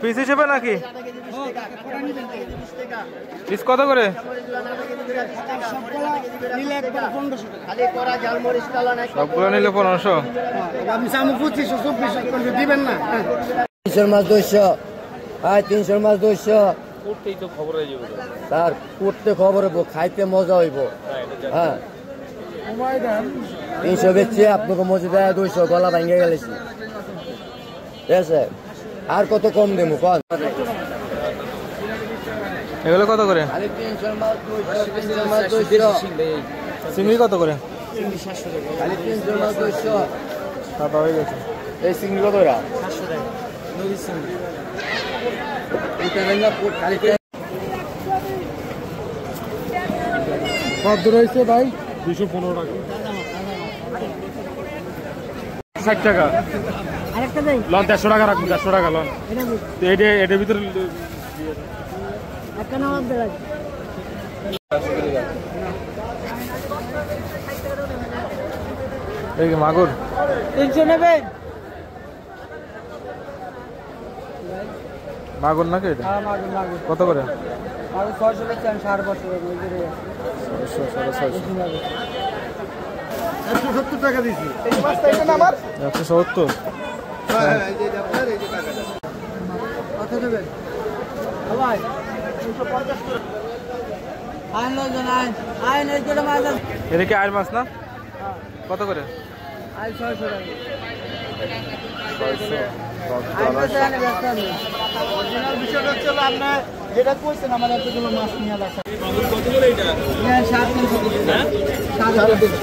Piece হিসেবে নাকি? Piece কত করে? সবগুলো নিলে 1500। দিবেন না 300 মাছ 200। হ্যাঁ 300 মাছ 200। স্যার করতে খবর হইব, খাইতে মজা হইব। হ্যাঁ 300 বেচছি, আপনাকে মজুদা 200, গলা ভাঙ্গে গেলেছি। ঠিক আছে, আর কত কম দেবো কন? এগুলো কত করে? 300 মাছ 200। চিংড়ি কত করে? 300 মাছ 200। খাওয়া হয়ে গেছে। এই চিংড়ি কত? 700 টাকা। নদীর চিংড়ি কত রয়েছে ভাই? 215 টাকা। 60 টাকা। আরেকটা দেই। লন 150 টাকা রাখুন, 150 টাকা লন। এটার ভিতরে একটা নাম দেই। এই যে মাগুর 300 নেবেন? মাগুর নাকি এটা? হ্যাঁ মাগুর মাগুর। কত করে? মাগুর 600 বেচছেন 550 টাকা করে। 170 টাকা দিছি। এই মাছটা এটা না আমার? 170। হ্যাঁ এই যে আপনার এই যে টাকাটা। কত দেবেন? ভাই 350 টাকা। আইন লজন আইন এই যে মাছ আছে। এটা কি আইর মাছ না? কত করে? আইন 600 টাকা। 600। অরিজিনাল বিষয়টা হচ্ছে আপনি যেটা কইছেন আমার এতগুলো মাছ নিয়ে আসা। কত করে এটা? হ্যাঁ 750 হ্যাঁ 750।